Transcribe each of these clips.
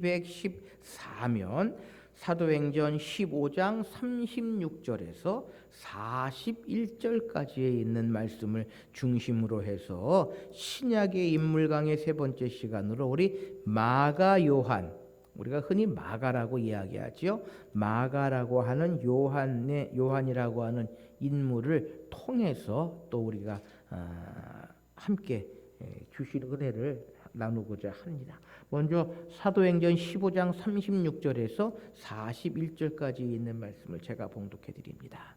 214면 사도행전 15장 36절에서 41절까지에 있는 말씀을 중심으로 해서 신약의 인물 강의 세 번째 시간으로 우리 마가 요한, 우리가 흔히 마가라고 이야기하지요. 마가라고 하는 요한이라고 하는 인물을 통해서 또 우리가 함께 주신 은혜를 나누고자 합니다. 먼저 사도행전 15장 36절에서 41절까지 있는 말씀을 제가 봉독해 드립니다.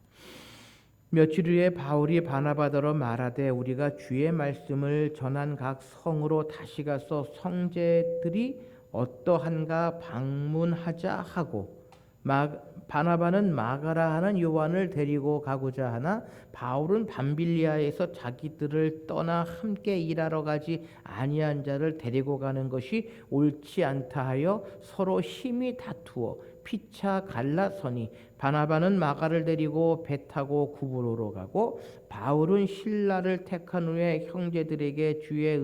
며칠 후에 바울이 바나바더러 말하되 우리가 주의 말씀을 전한 각 성으로 다시 가서 성제들이 어떠한가 방문하자 하고, 바나바는 마가라 하는 요한을 데리고 가고자 하나 바울은 밤빌리아에서 자기들을 떠나 함께 일하러 가지 아니한 자를 데리고 가는 것이 옳지 않다 하여 서로 심히 다투어 피차 갈라서니 바나바는 마가를 데리고 배 타고 구브로로 가고 바울은 실라를 택한 후에 형제들에게 주의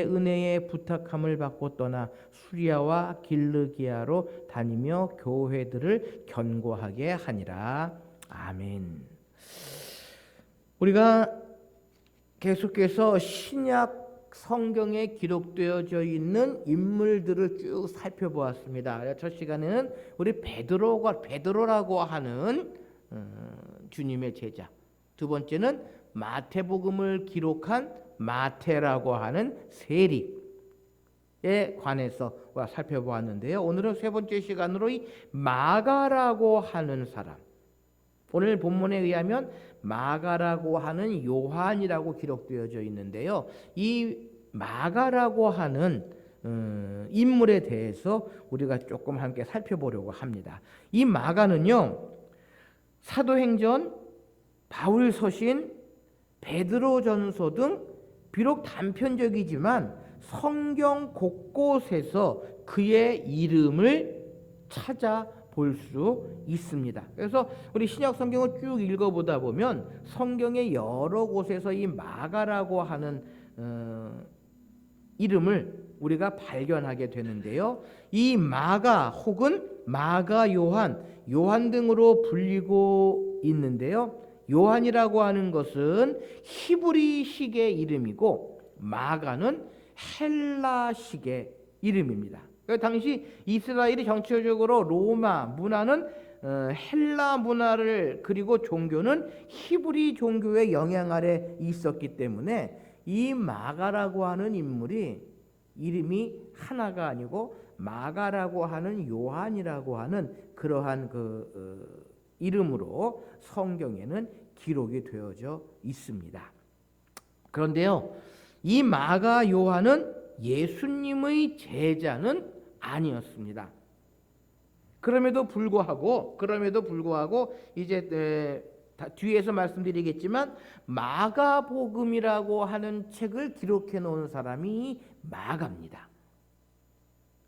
은혜에 부탁함을 받고 떠나 수리아와 길르기아로 다니며 교회들을 견고하게 하니라. 아멘. 우리가 계속해서 신약 성경에 기록되어져 있는 인물들을 쭉 살펴보았습니다. 첫 시간에는 우리 베드로라고 하는 주님의 제자, 두 번째는 마태복음을 기록한 마태라고 하는 세리에 관해서 살펴보았는데요. 오늘은 세 번째 시간으로 이 마가라고 하는 사람, 오늘 본문에 의하면 마가라고 하는 요한이라고 기록되어져 있는데요. 이 마가라고 하는 인물에 대해서 우리가 조금 함께 살펴보려고 합니다. 이 마가는요, 사도행전, 바울서신, 베드로전서 등 비록 단편적이지만 성경 곳곳에서 그의 이름을 찾아볼 수 있습니다. 그래서 우리 신약 성경을 쭉 읽어보다 보면 성경의 여러 곳에서 이 마가라고 하는 이름을 우리가 발견하게 되는데요. 이 마가 혹은 마가 요한 등으로 불리고 있는데요. 요한이라고 하는 것은 히브리식의 이름이고 마가는 헬라식의 이름입니다. 당시 이스라엘이 정치적으로 로마 문화는 헬라 문화를, 그리고 종교는 히브리 종교의 영향 아래 있었기 때문에 이 마가라고 하는 인물이 이름이 하나가 아니고 마가라고 하는 요한이라고 하는 그러한 이름으로 성경에는 기록이 되어져 있습니다. 그런데요, 이 마가 요한은 예수님의 제자는 아니었습니다. 그럼에도 불구하고 이제 뒤에서 말씀드리겠지만 마가복음이라고 하는 책을 기록해 놓은 사람이 마가입니다.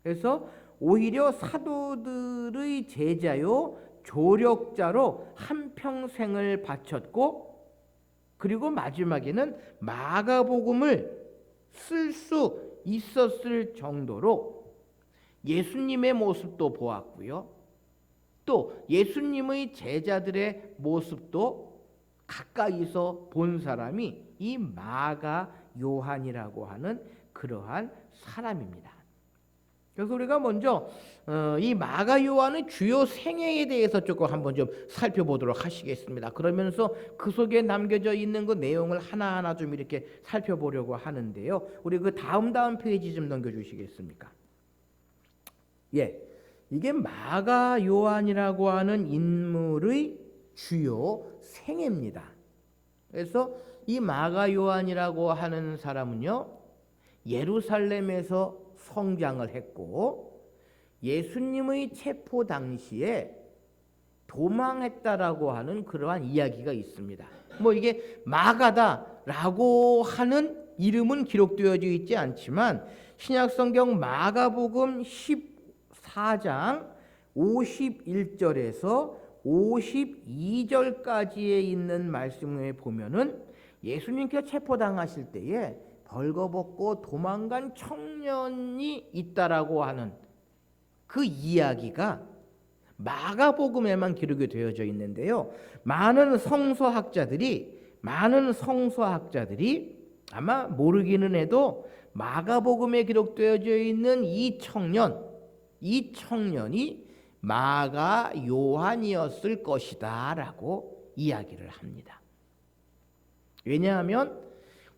그래서 오히려 사도들의 제자요 조력자로 한평생을 바쳤고, 그리고 마지막에는 마가복음을 쓸 수 있었을 정도로 예수님의 모습도 보았고요, 또 예수님의 제자들의 모습도 가까이서 본 사람이 이 마가 요한이라고 하는 그러한 사람입니다. 그래서 우리가 먼저 이 마가 요한의 주요 생애에 대해서 조금 한번 좀 살펴보도록 하시겠습니다. 그러면서 그 속에 남겨져 있는 그 내용을 하나하나 좀 이렇게 살펴보려고 하는데요. 우리 그 다음 페이지 좀 넘겨주시겠습니까? 예, 이게 마가 요한이라고 하는 인물의 주요 생애입니다. 그래서 이 마가 요한이라고 하는 사람은요, 예루살렘에서 성장을 했고 예수님의 체포 당시에 도망했다라고 하는 그러한 이야기가 있습니다. 이게 마가다라고 하는 이름은 기록되어져 있지 않지만 신약성경 마가복음 14장 51절에서 52절까지에 있는 말씀에 보면은 예수님께서 체포당하실 때에 벌거벗고 도망간 청년이 있다라고 하는 그 이야기가 마가복음에만 기록이 되어져 있는데요. 많은 성서학자들이 아마 모르기는 해도 마가복음에 기록되어져 있는 이 청년이 마가 요한이었을 것이다라고 이야기를 합니다. 왜냐하면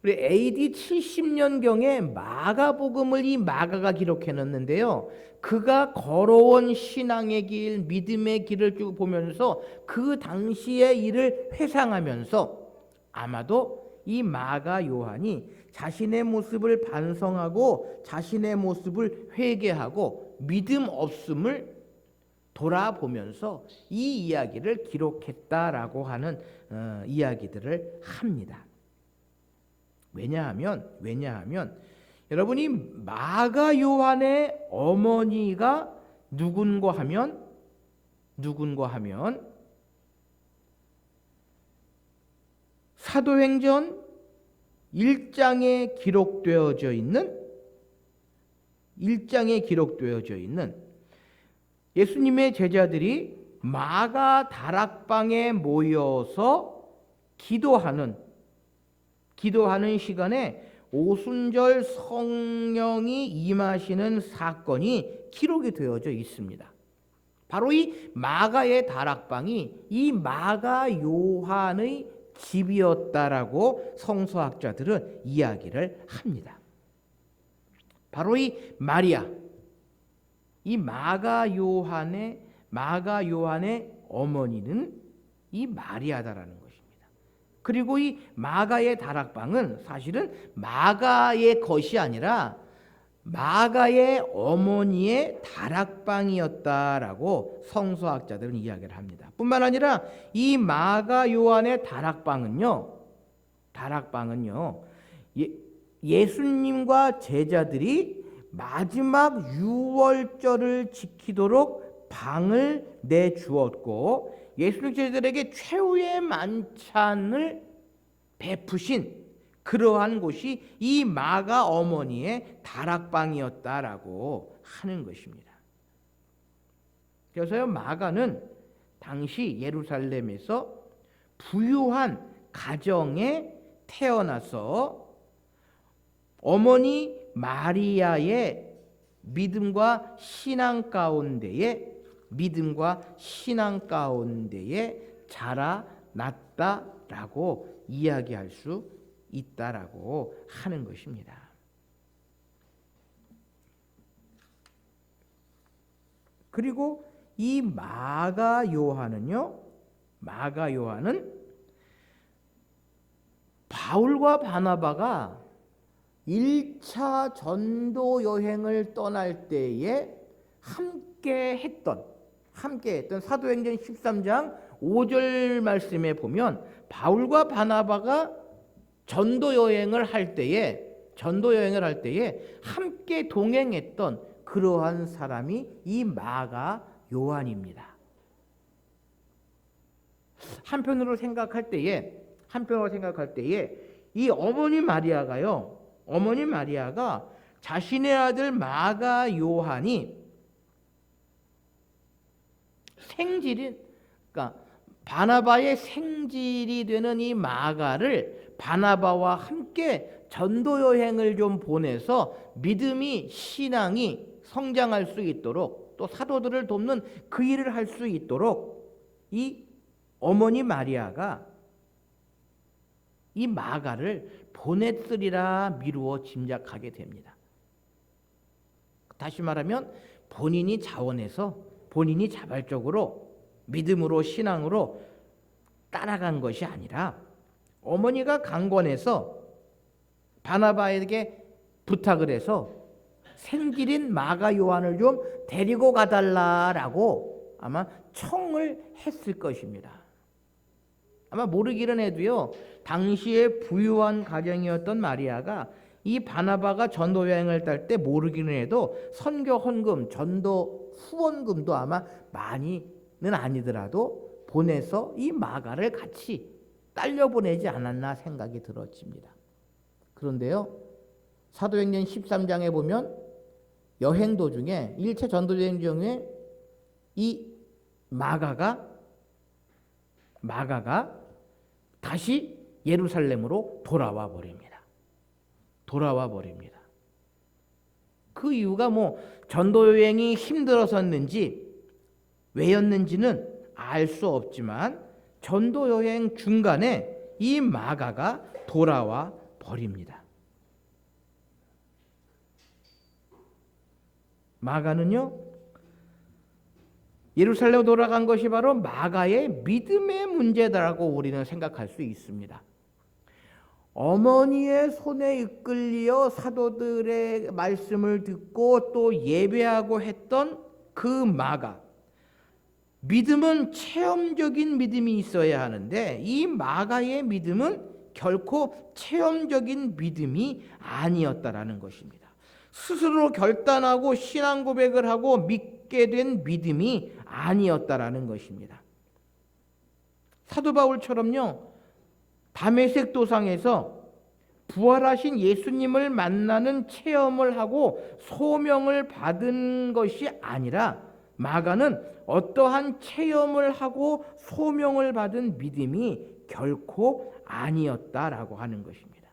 우리 AD 70년경에 마가복음을 이 마가가 기록해 놨는데요. 그가 걸어온 신앙의 길, 믿음의 길을 쭉 보면서 그 당시의 일을 회상하면서 아마도 이 마가 요한이 자신의 모습을 반성하고 자신의 모습을 회개하고 믿음 없음을 돌아보면서 이 이야기를 기록했다라고 하는 이야기들을 합니다. 왜냐하면 여러분이 마가 요한의 어머니가 누군가 하면 사도행전 1장에 기록되어져 있는 예수님의 제자들이 마가 다락방에 모여서 기도하는 시간에 오순절 성령이 임하시는 사건이 기록이 되어져 있습니다. 바로 이 마가의 다락방이 이 마가 요한의 집이었다라고 성서학자들은 이야기를 합니다. 바로 이 마리아, 이 마가 요한의 어머니는 이 마리아다라는 것입니다. 그리고 이 마가의 다락방은 사실은 마가의 것이 아니라 마가의 어머니의 다락방이었다라고 성서학자들은 이야기를 합니다. 뿐만 아니라 이 마가 요한의 다락방은요, 예수님과 제자들이 마지막 유월절을 지키도록 방을 내주었고 예수님 제자들에게 최후의 만찬을 베푸신 그러한 곳이 이 마가 어머니의 다락방이었다라고 하는 것입니다. 그래서요, 마가는 당시 예루살렘에서 부유한 가정에 태어나서 어머니 마리아의 믿음과 신앙 가운데에 자라났다라고 이야기할 수 있다라고 하는 것입니다. 그리고 이 마가 요한은 바울과 바나바가 1차 전도 여행을 떠날 때에 함께 했던 사도행전 13장 5절 말씀에 보면 바울과 바나바가 전도 여행을 할 때에 함께 동행했던 그러한 사람이 이 마가 요한입니다. 한편으로 생각할 때에 이 어머니 마리아가 자신의 아들 마가 요한이 바나바의 생질이 되는 이 마가를 바나바와 함께 전도 여행을 좀 보내서 신앙이 성장할 수 있도록 또 사도들을 돕는 그 일을 할 수 있도록 이 어머니 마리아가 이 마가를 보냈으리라 미루어 짐작하게 됩니다. 다시 말하면 본인이 자발적으로 믿음으로 신앙으로 따라간 것이 아니라 어머니가 강권해서 바나바에게 부탁을 해서 생질인 마가 요한을 좀 데리고 가달라라고 아마 청을 했을 것입니다. 아마 모르기는 해도요, 당시에 부유한 가정이었던 마리아가 이 바나바가 전도 여행을 딸 때 모르기는 해도 선교 헌금, 전도 후원금도 아마 많이는 아니더라도 보내서 이 마가를 같이 딸려 보내지 않았나 생각이 들어집니다. 그런데요, 사도행전 13장에 보면 여행 도중에 1차 전도 여행 중에 이 마가가 다시 예루살렘으로 돌아와 버립니다. 그 이유가 뭐 전도 여행이 힘들어서였는지 왜였는지는 알 수 없지만 전도 여행 중간에 이 마가가 돌아와 버립니다. 마가는요, 예루살렘 돌아간 것이 바로 마가의 믿음의 문제다라고 우리는 생각할 수 있습니다. 어머니의 손에 이끌려 사도들의 말씀을 듣고 또 예배하고 했던 그 마가, 믿음은 체험적인 믿음이 있어야 하는데 이 마가의 믿음은 결코 체험적인 믿음이 아니었다라는 것입니다. 스스로 결단하고 신앙 고백을 하고 믿게 된 믿음이 아니었다라는 것입니다. 사도 바울처럼요, 다메섹 도상에서 부활하신 예수님을 만나는 체험을 하고 소명을 받은 것이 아니라 마가는 어떠한 체험을 하고 소명을 받은 믿음이 결코 아니었다라고 하는 것입니다.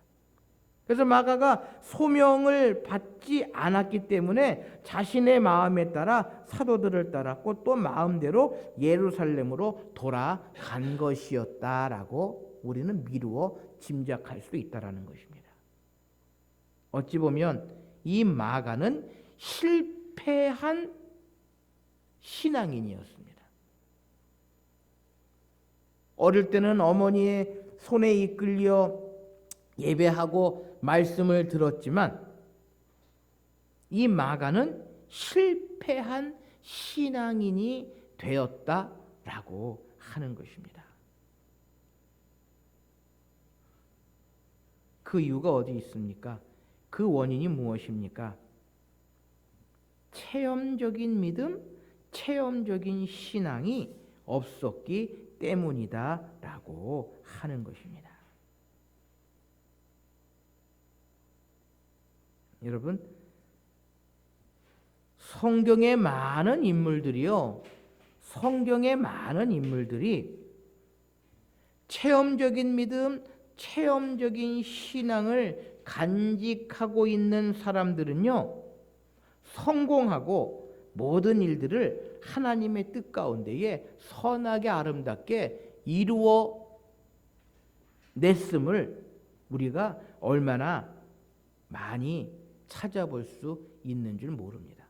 그래서 마가가 소명을 받지 않았기 때문에 자신의 마음에 따라 사도들을 따랐고 또 마음대로 예루살렘으로 돌아간 것이었다라고 우리는 미루어 짐작할 수 있다라는 것입니다. 어찌 보면 이 마가는 실패한 신앙인이었습니다. 어릴 때는 어머니의 손에 이끌려 예배하고 말씀을 들었지만 이 마가는 실패한 신앙인이 되었다라고 하는 것입니다. 그 이유가 어디 있습니까? 그 원인이 무엇입니까? 체험적인 믿음, 체험적인 신앙이 없었기 때문이다라고 하는 것입니다. 여러분, 성경의 많은 인물들이 체험적인 믿음, 체험적인 신앙을 간직하고 있는 사람들은요, 성공하고 모든 일들을 하나님의 뜻 가운데에 선하게 아름답게 이루어 냈음을 우리가 얼마나 많이 찾아볼 수 있는 줄 모릅니다.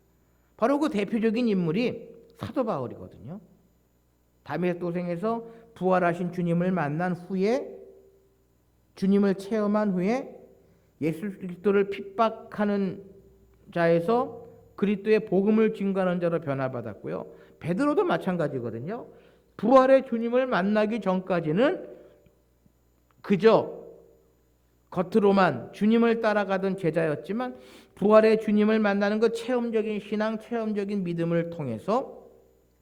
바로 그 대표적인 인물이 사도 바울이거든요. 다메섹 도상에서 부활하신 주님을 만난 후에, 주님을 체험한 후에 예수 그리스도를 핍박하는 자에서 그리스도의 복음을 증거하는 자로 변화받았고요. 베드로도 마찬가지거든요. 부활의 주님을 만나기 전까지는 그저 겉으로만 주님을 따라가던 제자였지만 부활의 주님을 만나는 그 체험적인 신앙, 체험적인 믿음을 통해서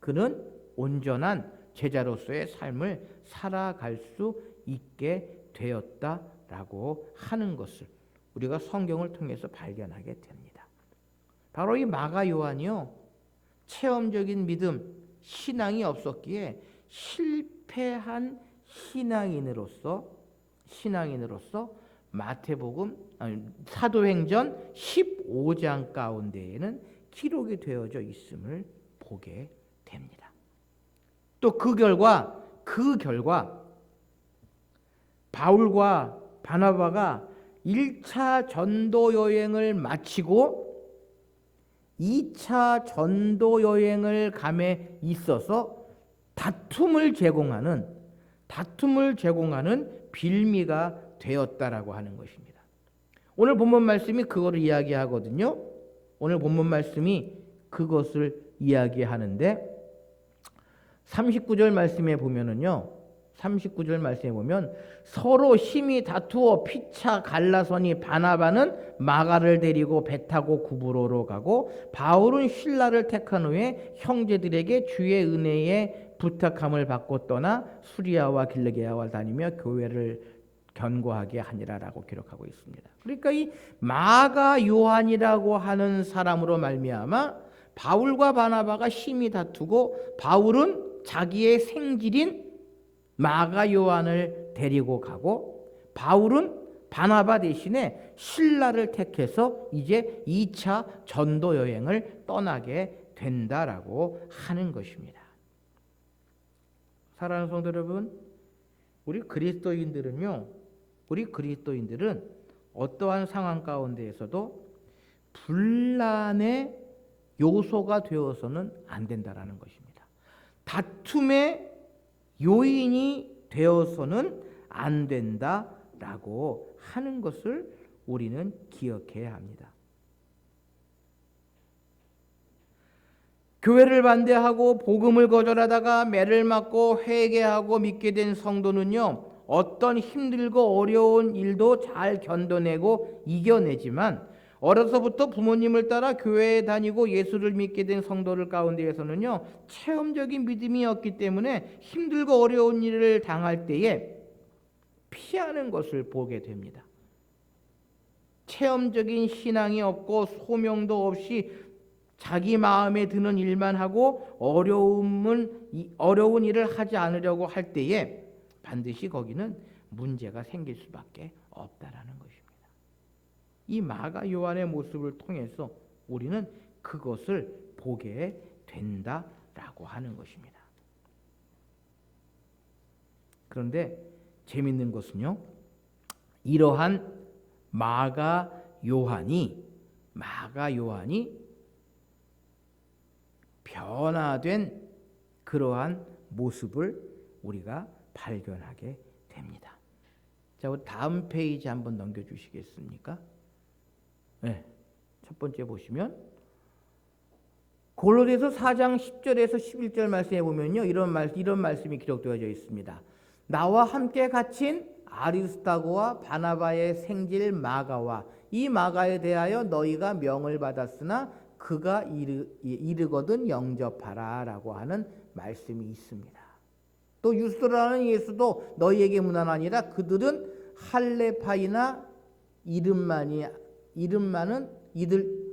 그는 온전한 제자로서의 삶을 살아갈 수 있게 되었다라고 하는 것을 우리가 성경을 통해서 발견하게 됩니다. 바로 이 마가 요한이요, 체험적인 믿음, 신앙이 없었기에 실패한 신앙인으로서 마태복음 사도행전 15장 가운데에는 기록이 되어져 있음을 보게 됩니다. 또 그 결과 바울과 바나바가 1차 전도 여행을 마치고 2차 전도 여행을 감에 있어서 다툼을 제공하는 빌미가 되었다라고 하는 것입니다. 오늘 본문 말씀이 그거를 이야기하거든요. 오늘 본문 말씀이 그것을 이야기하는데 39절 말씀에 보면은요. 39절 말씀에 보면 서로 심히 다투어 피차 갈라서니 바나바는 마가를 데리고 배 타고 구브로로 가고 바울은 실라를 택한 후에 형제들에게 주의 은혜에 부탁함을 받고 떠나 수리아와 길르기아와 다니며 견고하게 하니라라고 기록하고 있습니다. 그러니까 이 마가 요한이라고 하는 사람으로 말미암아 바울과 바나바가 심히 다투고 바울은 자기의 생질인 마가 요한을 데리고 가고 바울은 바나바 대신에 실라를 택해서 이제 2차 전도 여행을 떠나게 된다라고 하는 것입니다. 사랑하는 성도 여러분, 우리 그리스도인들은 어떠한 상황 가운데에서도 분란의 요소가 되어서는 안 된다라는 것입니다. 다툼의 요인이 되어서는 안 된다라고 하는 것을 우리는 기억해야 합니다. 교회를 반대하고 복음을 거절하다가 매를 맞고 회개하고 믿게 된 성도는요, 어떤 힘들고 어려운 일도 잘 견뎌내고 이겨내지만 어려서부터 부모님을 따라 교회에 다니고 예수를 믿게 된 성도들 가운데에서는요, 체험적인 믿음이 없기 때문에 힘들고 어려운 일을 당할 때에 피하는 것을 보게 됩니다. 체험적인 신앙이 없고 소명도 없이 자기 마음에 드는 일만 하고 어려운 일을 하지 않으려고 할 때에 반드시 거기는 문제가 생길 수밖에 없다라는 것입니다. 이 마가 요한의 모습을 통해서 우리는 그것을 보게 된다라고 하는 것입니다. 그런데 재밌는 것은요, 이러한 마가 요한이 변화된 그러한 모습을 우리가 발견하게 됩니다. 자, 우리 다음 페이지 한번 넘겨주시겠습니까? 네, 첫 번째 보시면 골로새서 4장 10절에서 11절 말씀에 보면요, 이런 말씀이 기록되어져 있습니다. 나와 함께 갇힌 아리스타고와 바나바의 생질 마가와 이 마가에 대하여 너희가 명을 받았으나 그가 이르거든 영접하라 라고 하는 말씀이 있습니다. 또 유스도라는 예수도 너희에게만 아니라 그들은 할레파이나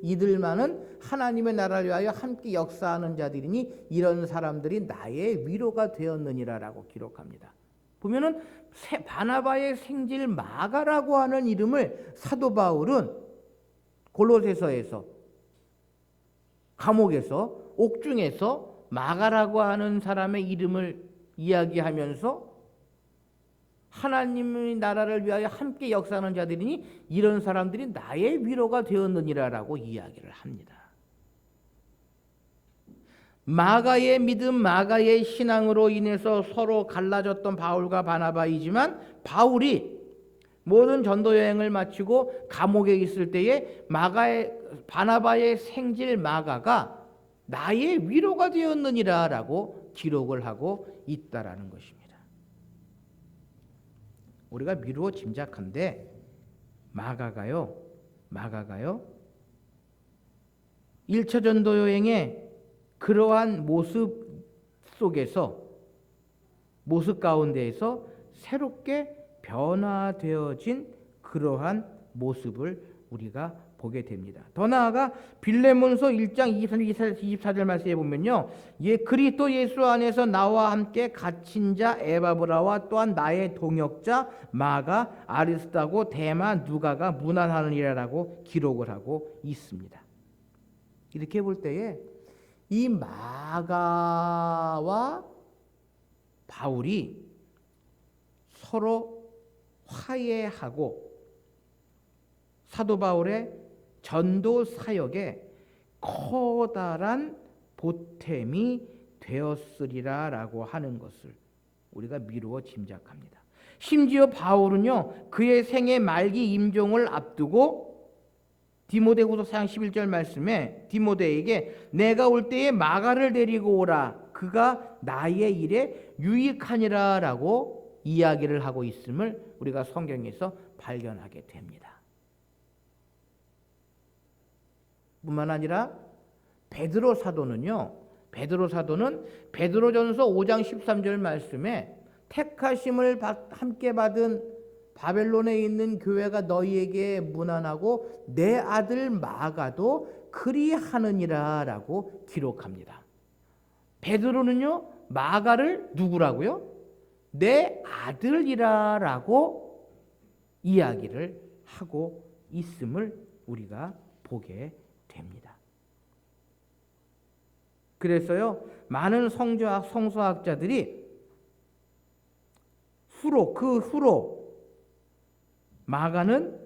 이들만은 하나님의 나라를 위하여 함께 역사하는 자들이니 이런 사람들이 나의 위로가 되었느니라 라고 기록합니다. 보면은 바나바의 생질 마가라고 하는 이름을 사도 바울은 골로새서에서 감옥에서 옥중에서 마가라고 하는 사람의 이름을 이야기하면서 하나님의 나라를 위하여 함께 역사하는 자들이니 이런 사람들이 나의 위로가 되었느니라라고 이야기를 합니다. 마가의 믿음, 마가의 신앙으로 인해서 서로 갈라졌던 바울과 바나바이지만 바울이 모든 전도 여행을 마치고 감옥에 있을 때에 바나바의 생질 마가가 나의 위로가 되었느니라라고 기록을 하고 있다라는 것입니다. 우리가 미루어 짐작한데 마가가요 1차 전도 여행에 그러한 모습 가운데에서 새롭게 변화되어진 그러한 모습을 우리가 보게 됩니다. 더 나아가 빌레몬서 1장 24절 말씀에 보면요, 그리스도 예수 안에서 나와 함께 갇힌 자 에바브라와 또한 나의 동역자 마가 아리스타고 데마 누가가 문안하느니라라고 기록을 하고 있습니다. 이렇게 볼 때에 이 마가와 바울이 서로 화해하고 사도 바울의 전도 사역에 커다란 보탬이 되었으리라라고 하는 것을 우리가 미루어 짐작합니다. 심지어 바울은요, 그의 생애 말기 임종을 앞두고 디모데후서 4장 11절 말씀에 디모데에게 내가 올 때에 마가를 데리고 오라 그가 나의 일에 유익하니라라고 이야기를 하고 있음을 우리가 성경에서 발견하게 됩니다. 뿐만 아니라 베드로 사도는 베드로전서 5장 13절 말씀에 택하심을 함께 받은 바벨론에 있는 교회가 너희에게 무난하고 내 아들 마가도 그리하느니라 라고 기록합니다. 베드로는요 마가를 누구라고요? 내 아들이라 라고 이야기를 하고 있음을 우리가 보게 됩니다. 그래서요 많은 성서학자들이 그 후로 마가는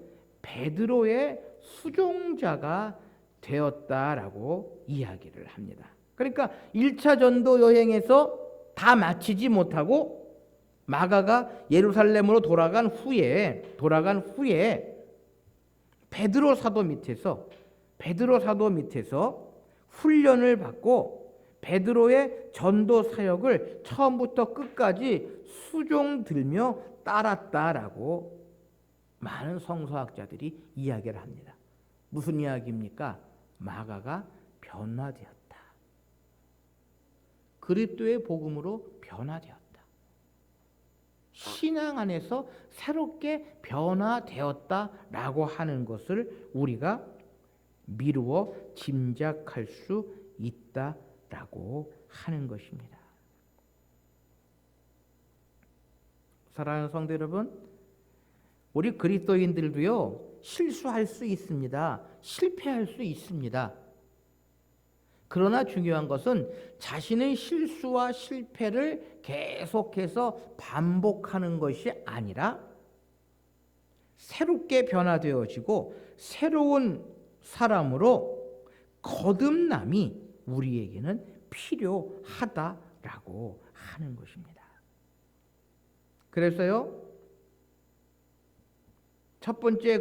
베드로의 수종자가 되었다라고 이야기를 합니다. 그러니까 1차 전도 여행에서 다 마치지 못하고 마가가 예루살렘으로 돌아간 후에 베드로 사도 밑에서 훈련을 받고 베드로의 전도 사역을 처음부터 끝까지 수종들며 따랐다라고 많은 성서학자들이 이야기를 합니다. 무슨 이야기입니까? 마가가 변화되었다. 그리스도의 복음으로 변화되었다. 신앙 안에서 새롭게 변화되었다라고 하는 것을 우리가 미루어 짐작할 수 있다라고 하는 것입니다. 사랑하는 성도 여러분, 우리 그리스도인들도요 실수할 수 있습니다. 실패할 수 있습니다. 그러나 중요한 것은 자신의 실수와 실패를 계속해서 반복하는 것이 아니라 새롭게 변화되어지고 새로운 사람으로 거듭남이 우리에게는 필요하다라고 하는 것입니다. 그래서요 첫 번째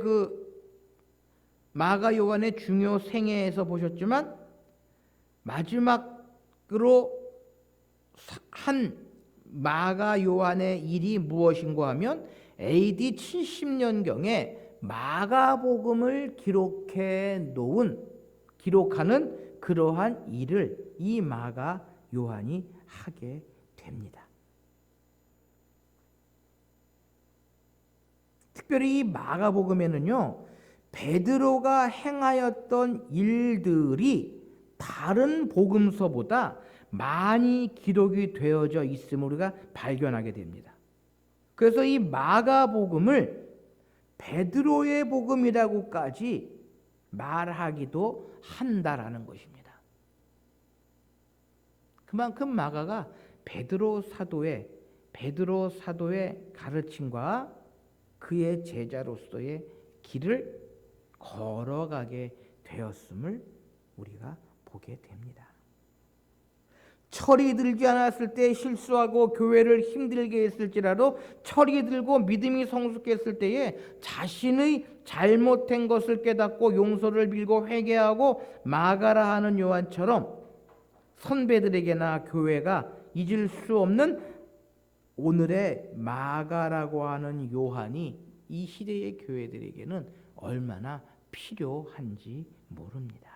마가 요한의 중요 생애에서 보셨지만 마지막으로 한 마가 요한의 일이 무엇인가 하면 AD 70년경에 마가복음을 기록하는 그러한 일을 이 마가 요한이 하게 됩니다. 특별히 이 마가복음에는요 베드로가 행하였던 일들이 다른 복음서보다 많이 기록이 되어져 있음을 우리가 발견하게 됩니다. 그래서 이 마가복음을 베드로의 복음이라고까지 말하기도 한다라는 것입니다. 그만큼 마가가 베드로 사도의 가르침과 그의 제자로서의 길을 걸어가게 되었음을 우리가 보게 됩니다. 철이 들지 않았을 때 실수하고 교회를 힘들게 했을지라도 철이 들고 믿음이 성숙했을 때에 자신의 잘못된 것을 깨닫고 용서를 빌고 회개하고 마가라 하는 요한처럼 선배들에게나 교회가 잊을 수 없는 오늘의 마가라고 하는 요한이 이 시대의 교회들에게는 얼마나 필요한지 모릅니다.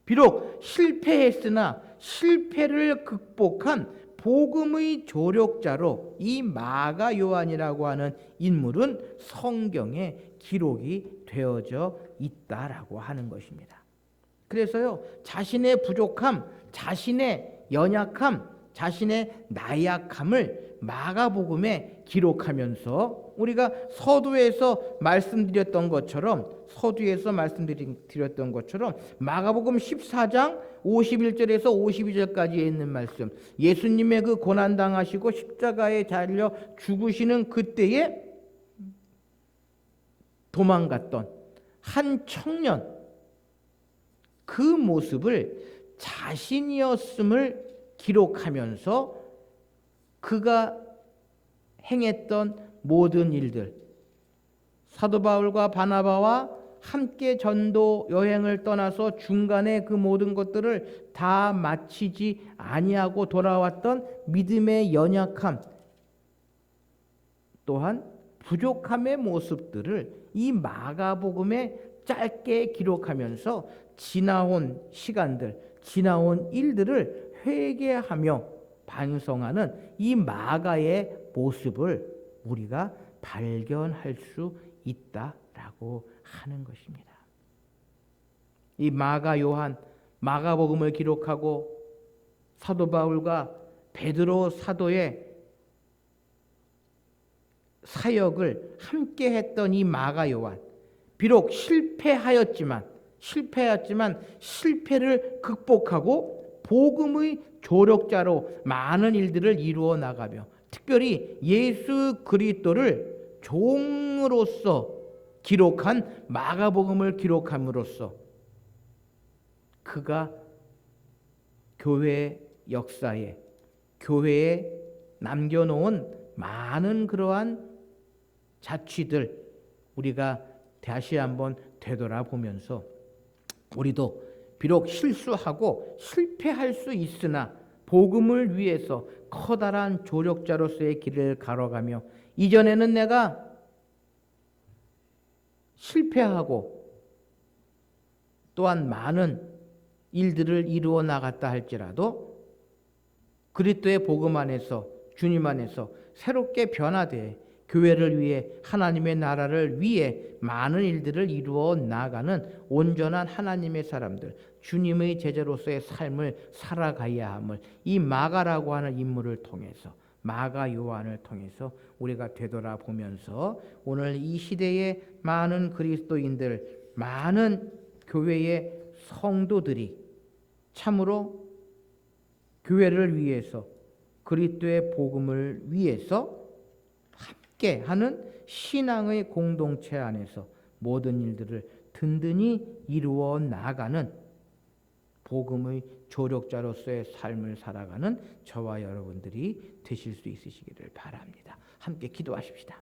비록 실패했으나 실패를 극복한 복음의 조력자로 이 마가 요한이라고 하는 인물은 성경에 기록이 되어져 있다라고 하는 것입니다. 그래서요, 자신의 부족함, 자신의 연약함, 자신의 나약함을 마가복음에 기록하면서 우리가 서두에서 말씀드렸던 것처럼 마가복음 14장 51절에서 52절까지에 있는 말씀, 예수님의 그 고난당하시고 십자가에 달려 죽으시는 그때에 도망갔던 한 청년, 그 모습을 자신이었음을 기록하면서 그가 행했던 모든 일들, 사도 바울과 바나바와 함께 전도 여행을 떠나서 중간에 그 모든 것들을 다 마치지 아니하고 돌아왔던 믿음의 연약함, 또한 부족함의 모습들을 이 마가복음에 짧게 기록하면서 지나온 시간들, 지나온 일들을 회개하며 반성하는 이 마가의 모습을 우리가 발견할 수 있다라고 하는 것입니다. 이 마가 요한, 마가복음을 기록하고 사도 바울과 베드로 사도의 사역을 함께 했던 이 마가 요한, 비록 실패하였지만 실패를 극복하고 복음의 조력자로 많은 일들을 이루어 나가며 특별히 예수 그리스도를 종으로서 기록한 마가복음을 기록함으로써 그가 교회 역사에, 교회에 남겨놓은 많은 그러한 자취들 우리가 다시 한번 되돌아보면서 우리도 비록 실수하고 실패할 수 있으나 복음을 위해서 커다란 조력자로서의 길을 걸어가며 이전에는 내가 실패하고 또한 많은 일들을 이루어 나갔다 할지라도 그리스도의 복음 안에서 주님 안에서 새롭게 변화돼 교회를 위해 하나님의 나라를 위해 많은 일들을 이루어 나가는 온전한 하나님의 사람들, 주님의 제자로서의 삶을 살아가야 함을 이 마가라고 하는 인물을 통해서 마가 요한을 통해서 우리가 되돌아보면서 오늘 이 시대의 많은 그리스도인들, 많은 교회의 성도들이 참으로 교회를 위해서 그리스도의 복음을 위해서 함께 하는 신앙의 공동체 안에서 모든 일들을 든든히 이루어 나가는 복음의 조력자로서의 삶을 살아가는 저와 여러분들이 되실 수 있으시기를 바랍니다. 함께 기도하십시다.